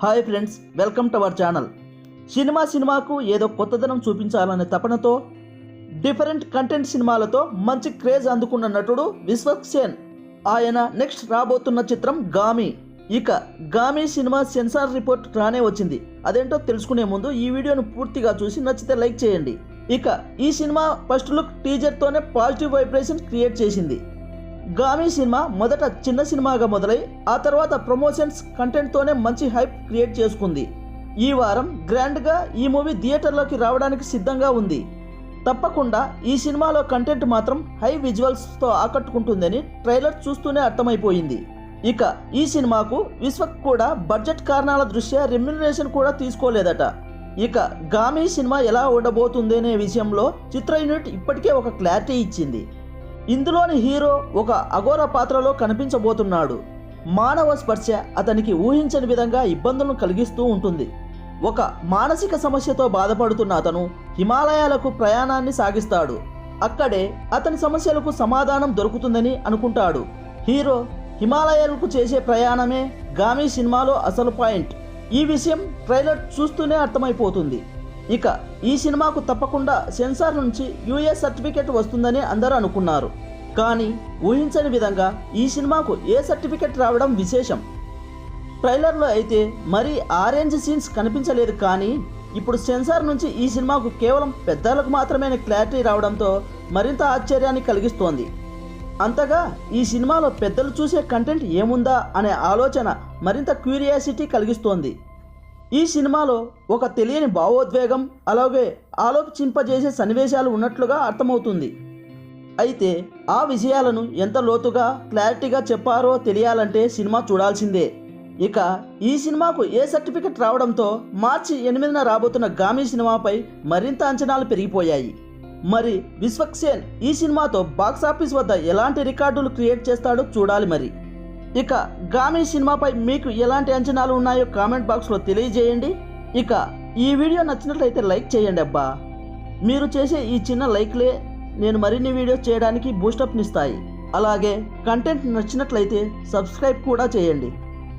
Hi friends, welcome to our channel. సినిమాకు ఏదో కొత్తదనం చూపించాలనే తపనతో డిఫరెంట్ కంటెంట్ సినిమాలతో మంచి క్రేజ్ అందుకున్న నటుడు విశ్వక్ సేన్. ఆయన నెక్స్ట్ రాబోతున్న చిత్రం గామి. ఇక గామి సినిమా సెన్సార్ రిపోర్ట్ రానే వచ్చింది. అదేంటో తెలుసుకునే ముందు ఈ వీడియోను పూర్తిగా చూసి నచ్చితే లైక్ చేయండి. ఇక ఈ సినిమా ఫస్ట్ లుక్ టీజర్తోనే పాజిటివ్ వైబ్రేషన్ క్రియేట్ చేసింది. గామి సినిమా మొదట చిన్న సినిమాగా మొదలై ఆ తర్వాత ప్రమోషన్స్ కంటెంట్తోనే మంచి హైప్ క్రియేట్ చేసుకుంది. ఈ వారం గ్రాండ్గా ఈ మూవీ థియేటర్లోకి రావడానికి సిద్ధంగా ఉంది. తప్పకుండా ఈ సినిమాలో కంటెంట్ మాత్రం హై విజువల్స్తో ఆకట్టుకుంటుందని ట్రైలర్ చూస్తూనే అర్థమైపోయింది. ఇక ఈ సినిమాకు విశ్వక్ కూడా బడ్జెట్ కారణాల దృష్ట్యా రెమ్యునరేషన్ కూడా తీసుకోలేదట. ఇక గామి సినిమా ఎలా ఉండబోతుందనే విషయంలో చిత్ర యూనిట్ ఇప్పటికే ఒక క్లారిటీ ఇచ్చింది. ఇందులోని హీరో ఒక అఘోర పాత్రలో కనిపించబోతున్నాడు. మానవ స్పర్శ అతనికి ఊహించని విధంగా ఇబ్బందులను కలిగిస్తూ ఉంటుంది. ఒక మానసిక సమస్యతో బాధపడుతున్న అతను హిమాలయాలకు ప్రయాణాన్ని సాగిస్తాడు. అక్కడే అతని సమస్యలకు సమాధానం దొరుకుతుందని అనుకుంటాడు. హీరో హిమాలయాలకు చేసే ప్రయాణమే గామి సినిమాలో అసలు పాయింట్. ఈ విషయం ట్రైలర్ చూస్తూనే అర్థమైపోతుంది. ఇక ఈ సినిమాకు తప్పకుండా సెన్సార్ నుంచి యూఎస్ సర్టిఫికెట్ వస్తుందని అందరూ అనుకున్నారు. కానీ ఊహించని విధంగా ఈ సినిమాకు ఏ సర్టిఫికెట్ రావడం విశేషం. ట్రైలర్లో అయితే మరీ ఆరెంజ్ సీన్స్ కనిపించలేదు. కానీ ఇప్పుడు సెన్సార్ నుంచి ఈ సినిమాకు కేవలం పెద్దలకు మాత్రమే క్లారిటీ రావడంతో మరింత ఆశ్చర్యాన్ని కలిగిస్తోంది. అంతగా ఈ సినిమాలో పెద్దలు చూసే కంటెంట్ ఏముందా అనే ఆలోచన మరింత క్యూరియాసిటీ కలిగిస్తోంది. ఈ సినిమాలో ఒక తెలియని భావోద్వేగం, అలాగే ఆలోచింపజేసే సన్నివేశాలు ఉన్నట్లుగా అర్థమవుతుంది. అయితే ఆ విషయాలను ఎంత లోతుగా క్లారిటీగా చెప్పారో తెలియాలంటే సినిమా చూడాల్సిందే. ఇక ఈ సినిమాకు ఏ సర్టిఫికెట్ రావడంతో మార్చి 8న రాబోతున్న గామి సినిమాపై మరింత అంచనాలు పెరిగిపోయాయి. మరి విశ్వక్ సేన్ ఈ సినిమాతో బాక్సాఫీస్ వద్ద ఎలాంటి రికార్డులు క్రియేట్ చేస్తాడో చూడాలి. మరి ఇక గామి సినిమాపై మీకు ఎలాంటి అంచనాలు ఉన్నాయో కామెంట్ బాక్స్లో తెలియజేయండి. ఇక ఈ వీడియో నచ్చినట్లయితే లైక్ చేయండి అబ్బా. మీరు చేసే ఈ చిన్న లైక్లే నేను మరిన్ని వీడియోస్ చేయడానికి బూస్టప్నిస్తాయి. అలాగే కంటెంట్ నచ్చినట్లయితే సబ్స్క్రైబ్ కూడా చేయండి.